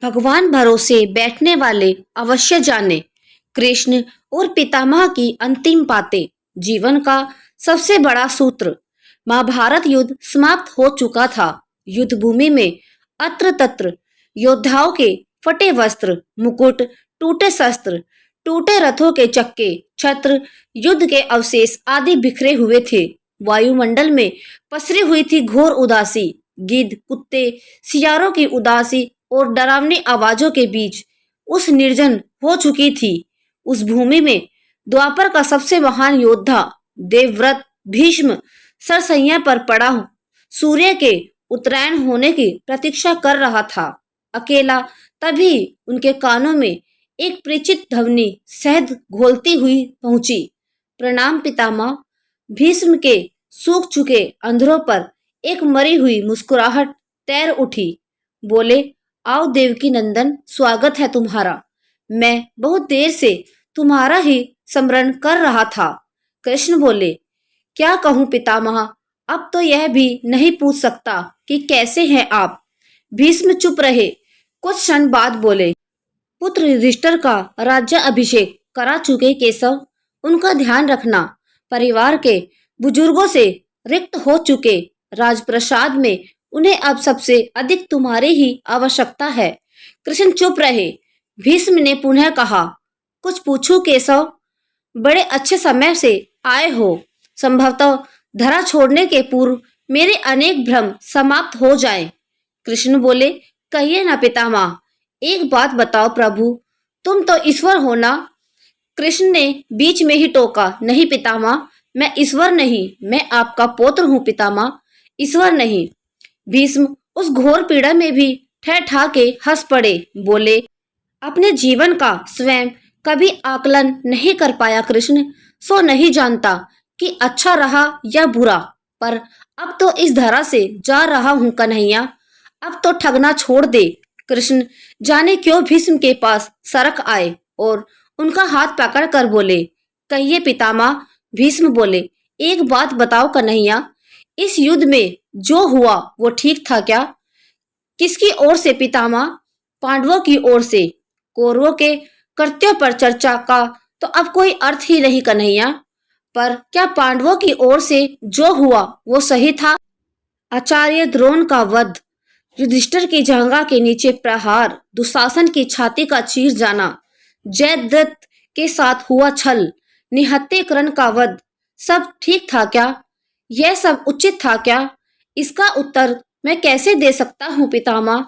भगवान भरोसे बैठने वाले अवश्य जाने। कृष्ण और पितामह की अंतिम बातें। जीवन का सबसे बड़ा सूत्र। महाभारत युद्ध समाप्त हो चुका था। युद्ध भूमि में अत्र तत्र योद्धाओं के फटे वस्त्र, मुकुट, टूटे शस्त्र, टूटे रथों के चक्के, छत्र, युद्ध के अवशेष आदि बिखरे हुए थे। वायुमंडल में पसरी हुई थी घोर उदासी। गिद्ध, कुत्ते, सियारों की उदासी और डरावनी आवाजों के बीच उस निर्जन हो चुकी थी। उस भूमि में द्वापर का सबसे महान योद्धा देवव्रत भीष्म सरसैया पर पड़ा सूर्य के उत्तरायण होने की प्रतीक्षा कर रहा था। अकेला। तभी उनके कानों में एक परिचित ध्वनि शहद घोलती हुई पहुंची। प्रणाम पितामह। भीष्म के सूख चुके अंधरों पर एक मरी हुई मुस्कुराहट तैर उठी। बोले, आओ देवकी नंदन, स्वागत है तुम्हारा। मैं बहुत देर से तुम्हारा ही स्मरण कर रहा था। कृष्ण बोले, क्या कहूँ पितामह, अब तो यह भी नहीं पूछ सकता कि कैसे हैं आप। भीष्म चुप रहे। कुछ क्षण बाद बोले, पुत्र युधिष्ठिर का राज्य अभिषेक करा चुके केशव, उनका ध्यान रखना। परिवार के बुजुर्गों से रिक्त हो चुके राजप्रसाद में उन्हें अब सबसे अधिक तुम्हारी ही आवश्यकता है। कृष्ण चुप रहे। भीष्म ने पुनः कहा, कुछ पूछूं केशव? बड़े अच्छे समय से आए हो। संभवतः धरा छोड़ने के पूर्व मेरे अनेक भ्रम समाप्त हो जाएं। कृष्ण बोले, कहिए ना पितामह, एक बात बताओ प्रभु, तुम तो ईश्वर हो ना? कृष्ण ने बीच में ही टोका, नहीं पितामह, मैं ईश्वर नहीं, मैं आपका पुत्र हूँ पितामह, ईश्वर नहीं। भीष्म उस घोर पीड़ा में भी ठहठा के हंस पड़े। बोले, अपने जीवन का स्वयं कभी आकलन नहीं कर पाया कृष्ण, सो नहीं जानता कि अच्छा रहा या बुरा। पर अब तो इस धरा से जा रहा हूँ कन्हैया, अब तो ठगना छोड़ दे। कृष्ण जाने क्यों भीष्म के पास सरक आए और उनका हाथ पकड़ कर बोले, कहिए पितामह। भीष्म बोले, एक बात बताओ कन्हैया, इस युद्ध में जो हुआ वो ठीक था क्या? किसकी ओर से पितामह? पांडवों की ओर से। कौरवों के कृत्यों पर चर्चा का तो अब कोई अर्थ ही नहीं कन्हैया। पर क्या पांडवों की ओर से जो हुआ वो सही था? आचार्य द्रोण का वध, युधिष्ठिर की जंघा के नीचे प्रहार, दुशासन की छाती का चीर जाना, जयद्रथ के साथ हुआ छल, निहत्थे कर्ण का वध, सब ठीक था क्या? यह सब उचित था क्या? इसका उत्तर मैं कैसे दे सकता हूँ पितामह?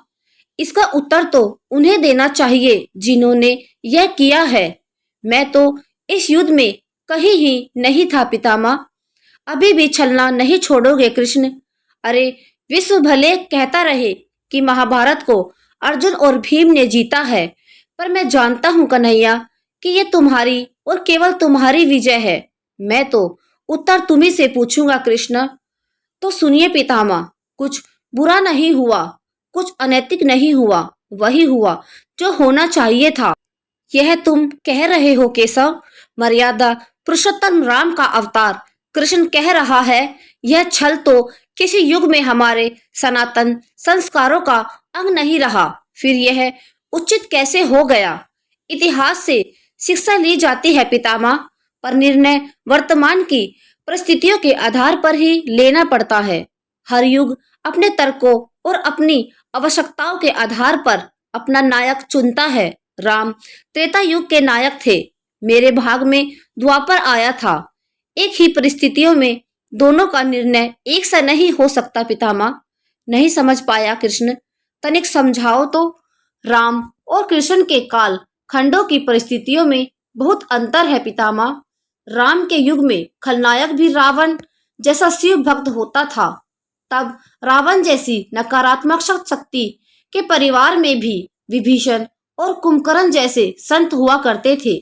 इसका उत्तर तो उन्हें देना चाहिए जिन्होंने यह किया है। मैं तो इस युद्ध में कहीं ही नहीं था पितामह। अभी भी छलना नहीं छोड़ोगे कृष्ण? अरे, विश्व भले कहता रहे कि महाभारत को अर्जुन और भीम ने जीता है, पर मैं जानता हूँ कन्हैया कि ये तुम्हारी और केवल तुम्हारी विजय है। मैं तो उत्तर तुम्ही से पूछूंगा कृष्ण। तो सुनिए पितामह, कुछ बुरा नहीं हुआ, कुछ अनैतिक नहीं हुआ, वही हुआ जो होना चाहिए था। यह तुम कह रहे हो केशव? मर्यादा पुरुषोत्तम राम का अवतार कृष्ण कह रहा है, यह छल तो किसी युग में हमारे सनातन संस्कारों का अंग नहीं रहा, फिर यह उचित कैसे हो गया? इतिहास से शिक्षा ली जाती है पितामह, पर निर्णय वर्तमान की परिस्थितियों के आधार पर ही लेना पड़ता है। हर युग अपने तर्कों और अपनी आवश्यकताओं के आधार पर अपना नायक चुनता है। राम त्रेता युग के नायक थे, मेरे भाग में द्वापर आया था। एक ही परिस्थितियों में दोनों का निर्णय एक सा नहीं हो सकता पितामह। नहीं समझ पाया कृष्ण, तनिक समझाओ तो। राम और कृष्ण के काल खंडों की परिस्थितियों में बहुत अंतर है पितामह। राम के युग में खलनायक भी रावण जैसा शिव भक्त होता था। तब रावण जैसी नकारात्मक शक्ति के परिवार में भी विभीषण और कुंभकर्ण जैसे संत हुआ करते थे।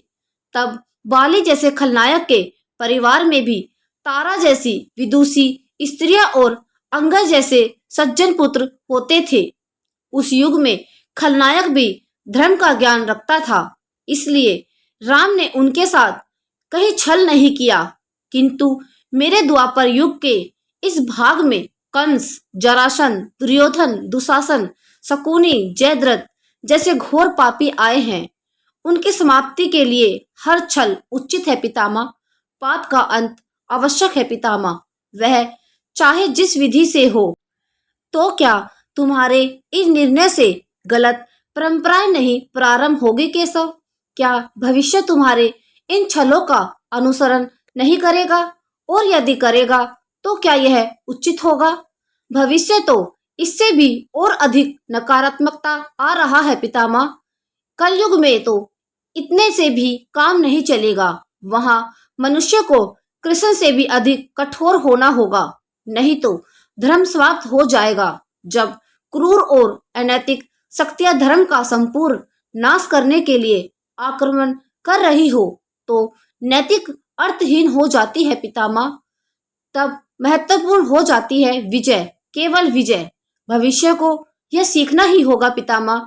तब बाली जैसे खलनायक के परिवार में भी तारा जैसी विदुषी स्त्रियां और अंगद जैसे सज्जन पुत्र होते थे। उस युग में खलनायक भी धर्म का ज्ञान रखता था, इसलिए राम ने उनके साथ कहीं छल नहीं किया। किंतु मेरे द्वापर युग के इस भाग में कंस, जरासंध, दुर्योधन, दुशासन, शकुनी, जयद्रथ जैसे घोर पापी आए हैं। उनकी समाप्ति के लिए हर छल उचित है पितामह। पाप का अंत आवश्यक है पितामह, वह चाहे जिस विधि से हो। तो क्या तुम्हारे इस निर्णय से गलत परंपराएं नहीं प्रारंभ होगी केशव? क्या भविष्य तुम्हारे इन छलों का अनुसरण नहीं करेगा? और यदि करेगा तो क्या यह उचित होगा? भविष्य तो इससे भी और अधिक नकारात्मकता आ रहा है पितामह। कलयुग में तो इतने से भी काम नहीं चलेगा। वहां मनुष्य को कृष्ण से भी अधिक कठोर होना होगा, नहीं तो धर्म समाप्त हो जाएगा। जब क्रूर और अनैतिक शक्तियां धर्म का संपूर्ण नाश करने के लिए आक्रमण कर रही हो तो नैतिक अर्थहीन हो जाती है पितामह। तब महत्वपूर्ण हो जाती है विजय, केवल विजय। भविष्य को यह सीखना ही होगा पितामह।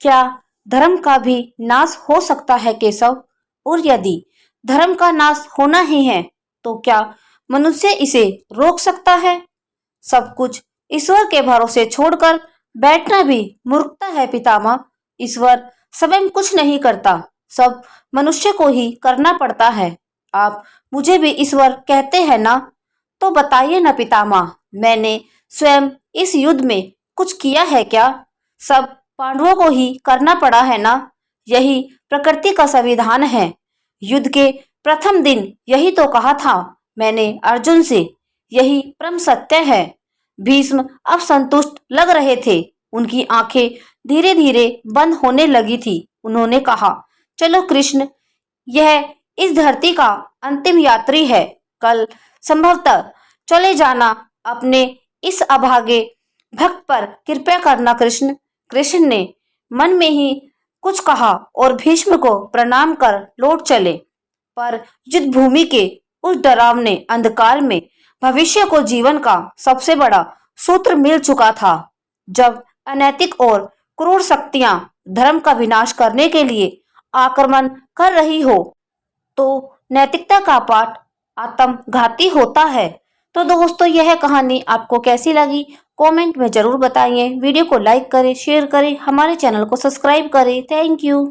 क्या धर्म का भी नाश हो सकता है केशव? और यदि धर्म का नाश होना ही है तो क्या मनुष्य इसे रोक सकता है? सब कुछ ईश्वर के भरोसे छोड़कर बैठना भी मूर्खता है पितामह। ईश्वर स्वयं कुछ नहीं करता, सब मनुष्य को ही करना पड़ता है। आप मुझे भी ईश्वर कहते हैं ना? तो बताइए ना पितामह, मैंने स्वयं इस युद्ध में कुछ किया है क्या? सब पांडवों को ही करना पड़ा है ना? यही प्रकृति का संविधान है। युद्ध के प्रथम दिन यही तो कहा था मैंने अर्जुन से, यही परम सत्य है। भीष्म अब संतुष्ट लग रहे थे, उनकी आंखें धीरे धीरे बंद होने लगी थी। उन्होंने कहा, चलो कृष्ण, यह इस धरती का अंतिम यात्री है। कल संभवतः चले जाना। अपने इस अभागे भक्त पर कृपया करना कृष्ण। कृष्ण ने मन में ही कुछ कहा और भीष्म को प्रणाम कर लौट चले। पर युद्ध भूमि के उस डरावने अंधकार में भविष्य को जीवन का सबसे बड़ा सूत्र मिल चुका था। जब अनैतिक और क्रूर शक्तियां धर्म का विनाश करने के लिए आक्रमण कर रही हो तो नैतिकता का पाठ आत्मघाती होता है। तो दोस्तों, यह कहानी आपको कैसी लगी कमेंट में जरूर बताइए। वीडियो को लाइक करें, शेयर करें, हमारे चैनल को सब्सक्राइब करें। Thank you.